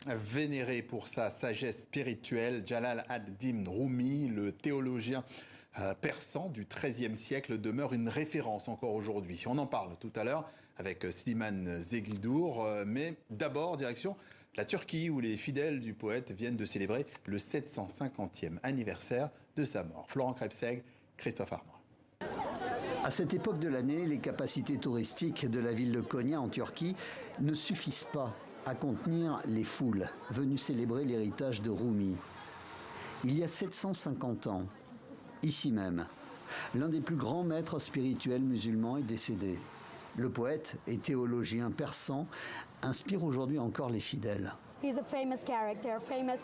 Vénéré pour sa sagesse spirituelle, Jalal ad-Din Rumi, le théologien persan du XIIIe siècle, demeure une référence encore aujourd'hui. On en parle tout à l'heure avec Slimane Zegildour, mais d'abord direction la Turquie où les fidèles du poète viennent de célébrer le 750e anniversaire de sa mort. Florent Krebseg, Christophe Arnois. À cette époque de l'année, les capacités touristiques de la ville de Konya en Turquie ne suffisent pas à contenir les foules venues célébrer l'héritage de Rumi. Il y a 750 ans, ici même, l'un des plus grands maîtres spirituels musulmans est décédé. Le poète et théologien persan inspire aujourd'hui encore les fidèles.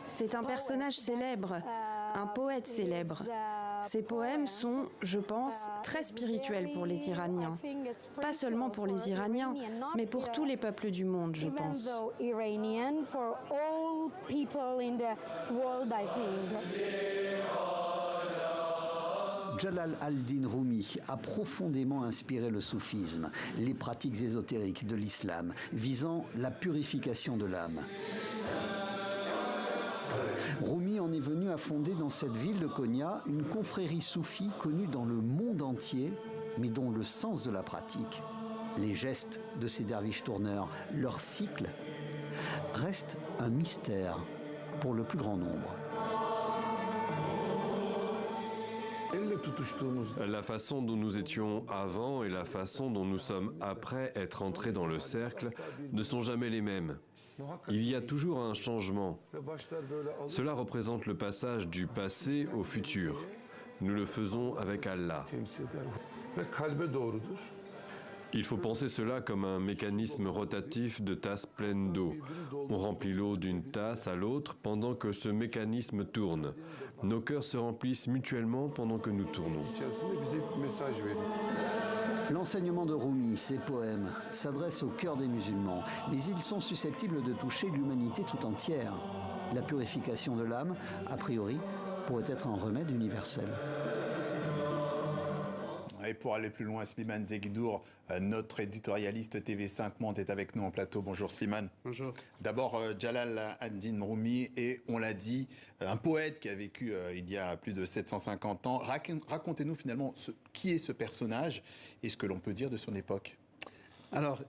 C'est un personnage célèbre, un poète célèbre. Ses poèmes sont, je pense, très spirituels pour les Iraniens. Pas seulement pour les Iraniens, mais pour tous les peuples du monde, je pense. Jalal ad-Din Rumi a profondément inspiré le soufisme, les pratiques ésotériques de l'islam, visant la purification de l'âme. Rumi en est venu à fonder dans cette ville de Konya une confrérie soufie connue dans le monde entier, mais dont le sens de la pratique, les gestes de ces derviches tourneurs, leur cycle, reste un mystère pour le plus grand nombre. La façon dont nous étions avant et la façon dont nous sommes après être entrés dans le cercle ne sont jamais les mêmes. Il y a toujours un changement. Cela représente le passage du passé au futur. Nous le faisons avec Allah. Il faut penser cela comme un mécanisme rotatif de tasses pleines d'eau. On remplit l'eau d'une tasse à l'autre pendant que ce mécanisme tourne. Nos cœurs se remplissent mutuellement pendant que nous tournons. L'enseignement de Rumi, ses poèmes, s'adressent au cœur des musulmans, mais ils sont susceptibles de toucher l'humanité tout entière. La purification de l'âme, a priori, pourrait être un remède universel. Et pour aller plus loin, Slimane Zegildour, notre éditorialiste TV5 Monde est avec nous en plateau. Bonjour Slimane. Bonjour. D'abord, Jalal ad-Din Rumi est, on l'a dit, un poète qui a vécu il y a plus de 750 ans. Racontez-nous finalement qui est ce personnage et ce que l'on peut dire de son époque. Alors,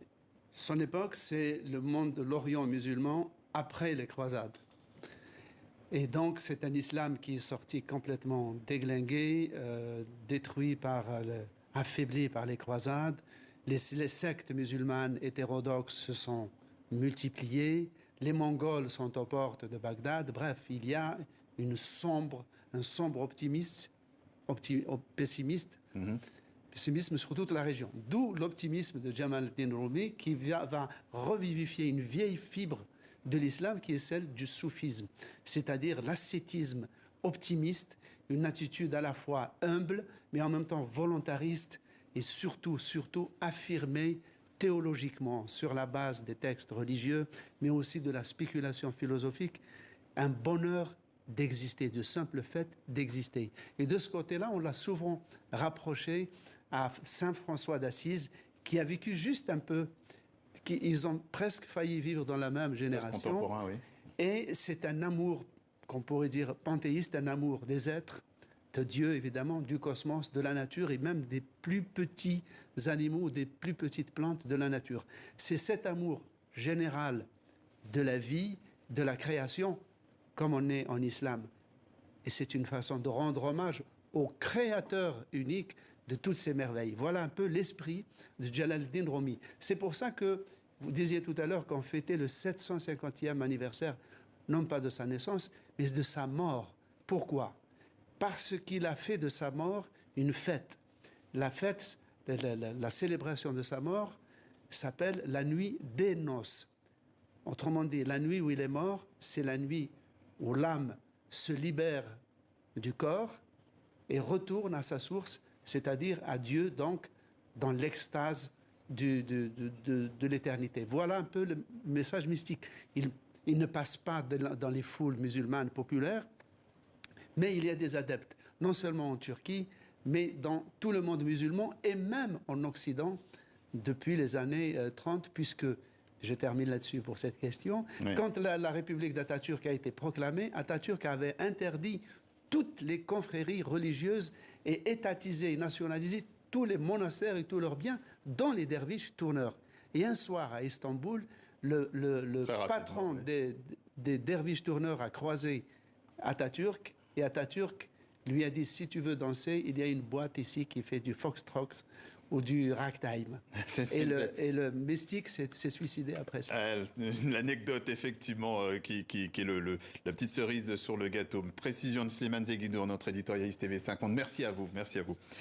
son époque, c'est le monde de l'Orient musulman après les croisades. Et donc, c'est un islam qui est sorti complètement déglingué, détruit affaibli par les croisades. Les sectes musulmanes hétérodoxes se sont multipliées. Les Mongols sont aux portes de Bagdad. Bref, il y a un sombre pessimisme sur toute la région. D'où l'optimisme de Jalal ad-Din Rumi qui va revivifier une vieille fibre de l'islam qui est celle du soufisme, c'est-à-dire l'ascétisme optimiste, une attitude à la fois humble, mais en même temps volontariste et surtout affirmée théologiquement sur la base des textes religieux, mais aussi de la spéculation philosophique, un bonheur d'exister, de simple fait d'exister. Et de ce côté-là, on l'a souvent rapproché à Saint François d'Assise, qui a vécu juste un peu. Ils ont presque failli vivre dans la même génération. Contemporain, oui. Et c'est un amour, qu'on pourrait dire panthéiste, un amour des êtres, de Dieu évidemment, du cosmos, de la nature et même des plus petits animaux, des plus petites plantes de la nature. C'est cet amour général de la vie, de la création, comme on est en islam. Et c'est une façon de rendre hommage au créateur unique de toutes ces merveilles. Voilà un peu l'esprit de Jalal ad-Din Rumi. C'est pour ça que vous disiez tout à l'heure qu'on fêtait le 750e anniversaire, non pas de sa naissance, mais de sa mort. Pourquoi ? Parce qu'il a fait de sa mort une fête. La fête, la célébration de sa mort s'appelle la nuit des noces. Autrement dit, la nuit où il est mort, c'est la nuit où l'âme se libère du corps et retourne à sa source, c'est-à-dire à Dieu, donc, dans l'extase de l'éternité. Voilà un peu le message mystique. Il ne passe pas dans les foules musulmanes populaires, mais il y a des adeptes, non seulement en Turquie, mais dans tout le monde musulman, et même en Occident, depuis les années 30, puisque je termine là-dessus pour cette question, Oui. quand la République d'Atatürk a été proclamée, Atatürk avait interdit toutes les confréries religieuses et étatisé et nationalisé tous les monastères et tous leurs biens, dont les derviches tourneurs. Et un soir à Istanbul, le patron des derviches tourneurs a croisé Atatürk, et Atatürk lui a dit, si tu veux danser, il y a une boîte ici qui fait du foxtrot ou du ragtime. Et le mystique s'est suicidé après ça. L'anecdote, effectivement, qui est la petite cerise sur le gâteau. Précision de Slimane Zeguidour, notre éditorialiste TV50. Merci à vous. Merci à vous.